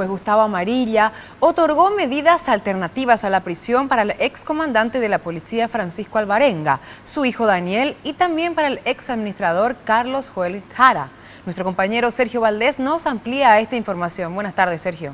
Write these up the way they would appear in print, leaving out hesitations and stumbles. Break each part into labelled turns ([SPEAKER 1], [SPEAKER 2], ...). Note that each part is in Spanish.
[SPEAKER 1] juez Gustavo Amarilla otorgó medidas alternativas a la prisión para el excomandante de la policía Francisco Alvarenga, su hijo Daniel y también para el exadministrador Carlos Joel Jara. Nuestro compañero Sergio Valdés nos amplía esta información. Buenas tardes, Sergio.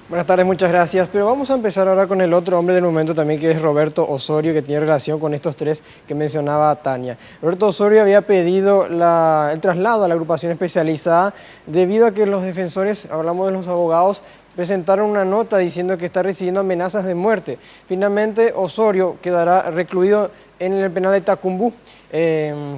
[SPEAKER 2] Buenas tardes, muchas gracias. Pero vamos a empezar ahora con el otro hombre del momento también, que es Roberto Osorio, que tiene relación con estos tres que mencionaba Tania. Roberto Osorio había pedido el traslado a la agrupación especializada debido a que los defensores, hablamos de los abogados, presentaron una nota diciendo que está recibiendo amenazas de muerte. Finalmente, Osorio quedará recluido en el penal de Tacumbú.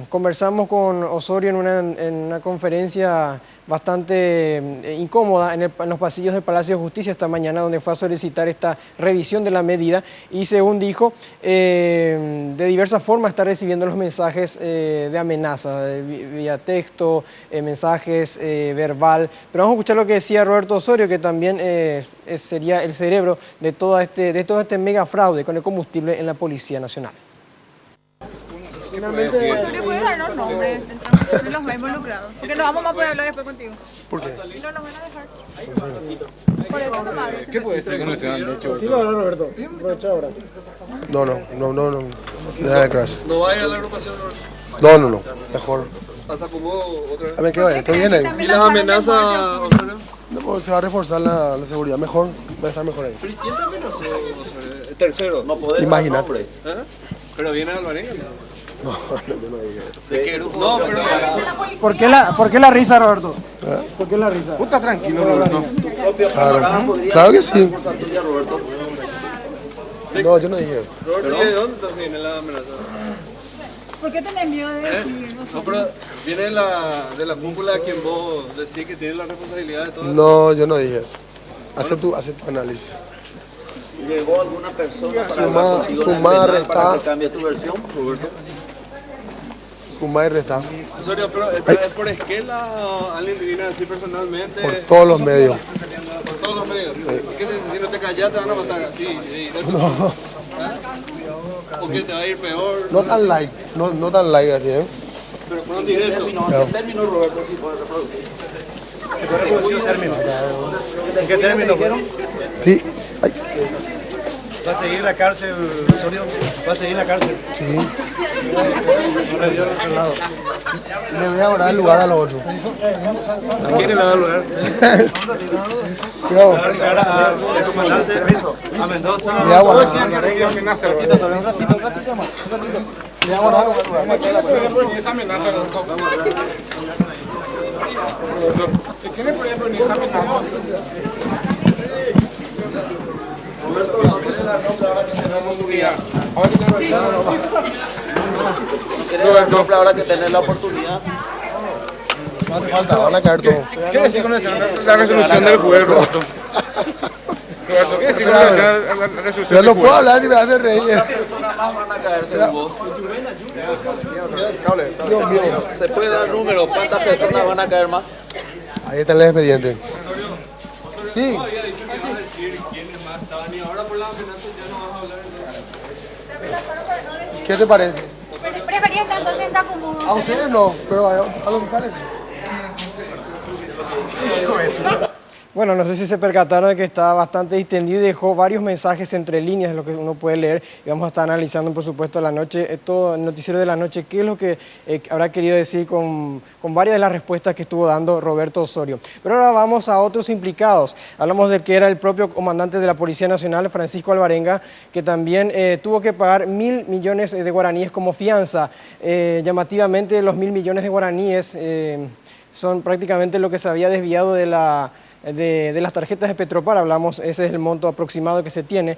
[SPEAKER 2] Conversamos con Osorio en una conferencia bastante incómoda en los pasillos del Palacio de Justicia esta mañana, donde fue a solicitar esta revisión de la medida y, según dijo, de diversas formas está recibiendo los mensajes de amenaza, vía texto, mensajes verbal. Pero vamos a escuchar lo que decía Roberto Osorio, que también sería el cerebro de todo este mega fraude con el combustible en la Policía Nacional.
[SPEAKER 3] Finalmente, Osorio, ¿puede darnos nombres entre los más involucrados? Porque no vamos a poder hablar después contigo.
[SPEAKER 4] ¿Por qué?
[SPEAKER 3] No nos van a dejar. Por eso nomás.
[SPEAKER 5] ¿Qué puede ser que no se han hecho?
[SPEAKER 2] Sí, lo hará Roberto. Aprovecha ahora.
[SPEAKER 4] No. Deja de clase.
[SPEAKER 5] ¿No vaya a la agrupación, Roberto?
[SPEAKER 4] No. Mejor.
[SPEAKER 5] ¿Hasta como otra vez?
[SPEAKER 4] A ver qué vaya, ¿estoy bien ahí?
[SPEAKER 5] ¿Y las amenazas, Osorio?
[SPEAKER 4] No, pues se va a reforzar la seguridad, mejor, va a estar mejor ahí.
[SPEAKER 5] ¿Pero quién te amenazó, Osorio? El tercero. No podés.
[SPEAKER 4] Imagínate.
[SPEAKER 5] ¿Eh? ¿Pero viene Alvarenga?
[SPEAKER 4] No dije.
[SPEAKER 5] ¿De qué grupo? No, pero...
[SPEAKER 2] ¿Por qué la risa, Roberto? ¿Por qué la risa?
[SPEAKER 5] Puta tranquilo, Roberto.
[SPEAKER 4] Claro que sí. No, yo no dije.
[SPEAKER 5] Roberto, ¿y de dónde entonces viene la amenaza?
[SPEAKER 3] ¿Por qué tenés miedo de decir?
[SPEAKER 5] No, pero viene de la cúpula a quien vos decís que tiene la responsabilidad de todo.
[SPEAKER 4] No, yo no dije eso. Hace tu análisis.
[SPEAKER 6] ¿Llegó alguna persona para
[SPEAKER 4] sumar, restar,
[SPEAKER 6] que cambie tu versión, Roberto?
[SPEAKER 4] Sumar y restar.
[SPEAKER 5] Osorio, pero ¿es por esquela o alguien te viene a decir personalmente?
[SPEAKER 4] Por todos los medios.
[SPEAKER 5] Por todos los medios. ¿Qué si no te callas te van a matar así?
[SPEAKER 4] No.
[SPEAKER 5] ¿O qué te va a ir peor?
[SPEAKER 4] No tan like, no tan like así, ¿eh?
[SPEAKER 5] Pero fueron directos.
[SPEAKER 6] ¿En qué término, Roberto, si puedes reproducir?
[SPEAKER 7] ¿En qué término?
[SPEAKER 4] Sí. Ay.
[SPEAKER 7] ¿Va a seguir la cárcel, Osorio? ¿Va a seguir la cárcel?
[SPEAKER 4] Sí.
[SPEAKER 7] No le dio el lado.
[SPEAKER 4] Le voy a dar el lugar a los otros.
[SPEAKER 7] ¿A quién le va a dar lugar?
[SPEAKER 4] ¿Qué hago?
[SPEAKER 7] Al comandante a Mendoza.
[SPEAKER 4] Le voy a guardar.
[SPEAKER 7] Un ratito más.
[SPEAKER 4] Le voy a guardar.
[SPEAKER 5] Esa amenaza, Roberto. ¿Qué le podía poner esa amenaza?
[SPEAKER 6] Roberto, ahora que tenés la oportunidad.
[SPEAKER 4] No hace falta, van a caer todos.
[SPEAKER 5] ¿Qué decir con la resolución del juez, Roberto? Roberto, ¿qué decir con la resolución
[SPEAKER 4] Yo
[SPEAKER 5] del
[SPEAKER 4] no
[SPEAKER 5] juez?
[SPEAKER 4] puedo hablar si me hace reír.
[SPEAKER 6] Personas más van a caer según vos.
[SPEAKER 4] Dios mío.
[SPEAKER 6] ¿Se puede dar número? ¿Cuántas personas van a caer más?
[SPEAKER 4] Ahí está el expediente. Sí.
[SPEAKER 5] Había dicho que iba a decir quiénes más estaban y ahora por la amenaza ya no vas a hablar de eso.
[SPEAKER 4] ¿Qué te parece?
[SPEAKER 3] Prefería estar entonces en Tacumbú.
[SPEAKER 4] A ustedes no, pero a los fiscales.
[SPEAKER 2] Bueno, no sé si se percataron de que está bastante distendido y dejó varios mensajes entre líneas de lo que uno puede leer. Y vamos a estar analizando, por supuesto, la noche, todo el noticiero de la noche, qué es lo que habrá querido decir con varias de las respuestas que estuvo dando Roberto Osorio. Pero ahora vamos a otros implicados. Hablamos del que era el propio comandante de la Policía Nacional, Francisco Alvarenga, que también tuvo que pagar 1.000 millones de guaraníes como fianza. Llamativamente, los 1.000 millones de guaraníes son prácticamente lo que se había desviado de las tarjetas de Petropar. Hablamos, ese es el monto aproximado que se tiene.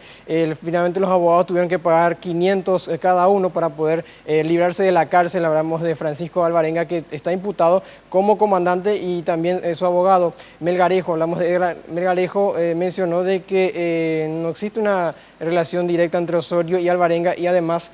[SPEAKER 2] Finalmente los abogados tuvieron que pagar 500 cada uno para poder librarse de la cárcel. Hablamos de Francisco Alvarenga, que está imputado como comandante, y también su abogado Melgarejo. Hablamos de Melgarejo, mencionó de que no existe una relación directa entre Osorio y Alvarenga, y además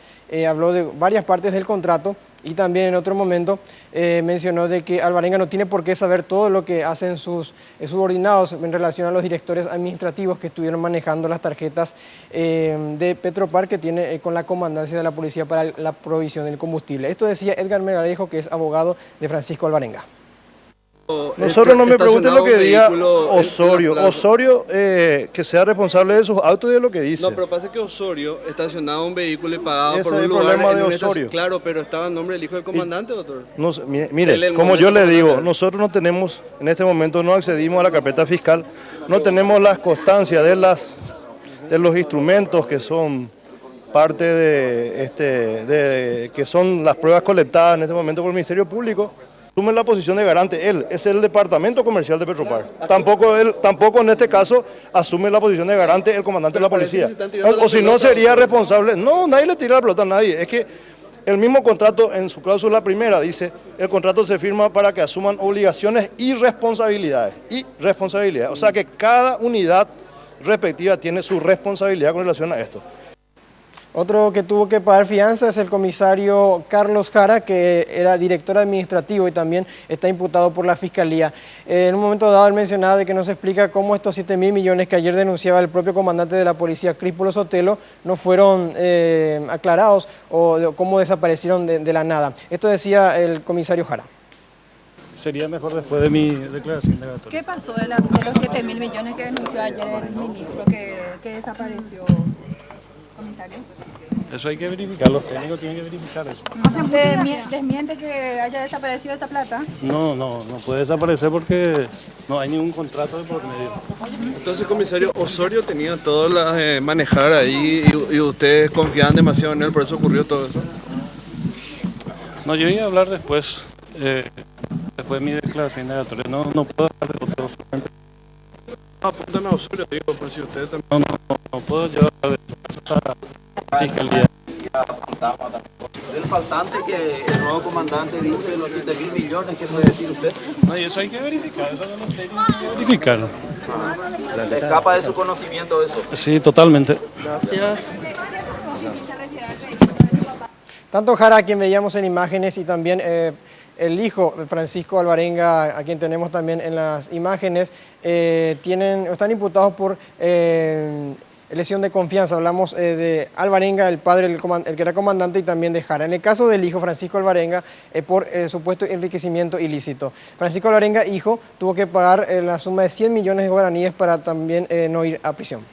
[SPEAKER 2] habló de varias partes del contrato. Y también en otro momento mencionó de que Alvarenga no tiene por qué saber todo lo que hacen sus subordinados en relación a los directores administrativos que estuvieron manejando las tarjetas de Petropar, que tiene con la comandancia de la policía para la provisión del combustible. Esto decía Edgar Melgarejo, que es abogado de Francisco Alvarenga.
[SPEAKER 8] Nosotros no me pregunten lo que diga Osorio.
[SPEAKER 9] Claro.
[SPEAKER 8] Osorio que sea responsable de sus autos y de lo que dice.
[SPEAKER 9] No, pero pasa que Osorio estacionaba un vehículo y pagaba
[SPEAKER 8] Ese
[SPEAKER 9] por
[SPEAKER 8] es
[SPEAKER 9] un
[SPEAKER 8] el
[SPEAKER 9] lugar.
[SPEAKER 8] problema
[SPEAKER 9] en
[SPEAKER 8] de
[SPEAKER 9] una
[SPEAKER 8] Osorio.
[SPEAKER 9] Claro, pero estaba en nombre del hijo del comandante, doctor.
[SPEAKER 8] No sé, mire, como yo le digo, nosotros no tenemos, en este momento no accedimos a la carpeta fiscal, no tenemos las constancias de los instrumentos que son parte de que son las pruebas colectadas en este momento por el Ministerio Público. Asume la posición de garante, él es el departamento comercial de Petropar. Tampoco en este caso asume la posición de garante el comandante de la policía. O si no sería responsable. No, nadie le tira la pelota a nadie. Es que el mismo contrato en su cláusula primera dice, el contrato se firma para que asuman obligaciones y responsabilidades. O sea que cada unidad respectiva tiene su responsabilidad con relación a esto.
[SPEAKER 2] Otro que tuvo que pagar fianza es el comisario Carlos Jara, que era director administrativo y también está imputado por la Fiscalía. En un momento dado él mencionaba de que no se explica cómo estos 7.000 millones que ayer denunciaba el propio comandante de la policía, Críspolo Sotelo, no fueron aclarados o cómo desaparecieron de la nada. Esto decía el comisario Jara.
[SPEAKER 7] Sería mejor después de mi declaración de Gato.
[SPEAKER 3] ¿Qué pasó de los 7.000 millones que denunció ayer el ministro que desapareció, comisario?
[SPEAKER 7] Eso hay que verificar, los técnicos tienen que verificar eso.
[SPEAKER 3] ¿Desmiente que haya desaparecido esa plata?
[SPEAKER 7] No puede desaparecer porque no hay ningún contrato de por medio.
[SPEAKER 9] Entonces, comisario, Osorio tenía todo las manejar ahí y ustedes confiaban demasiado en él, por eso ocurrió todo eso.
[SPEAKER 7] No, yo iba a hablar después de mi declaración indagatoria. No puedo hablar de otros.
[SPEAKER 9] No, apuntan a Osorio, digo, por si ustedes también...
[SPEAKER 7] No puedo llevar de la Fiscalía.
[SPEAKER 6] El faltante que el nuevo comandante dice los 7.000 millones, ¿qué puede decir usted?
[SPEAKER 7] No, y eso hay que verificar, eso no los técnicos hay que verificarlo.
[SPEAKER 6] ¿Le escapa de su conocimiento eso?
[SPEAKER 7] Sí, totalmente.
[SPEAKER 6] Gracias.
[SPEAKER 2] Tanto Jara, a quien veíamos en imágenes, y también el hijo, Francisco Alvarenga, a quien tenemos también en las imágenes, están imputados por lesión de confianza. Hablamos de Alvarenga, el padre, el que era comandante, y también de Jara. En el caso del hijo, Francisco Alvarenga, por supuesto enriquecimiento ilícito. Francisco Alvarenga, hijo, tuvo que pagar la suma de 100 millones de guaraníes para también no ir a prisión.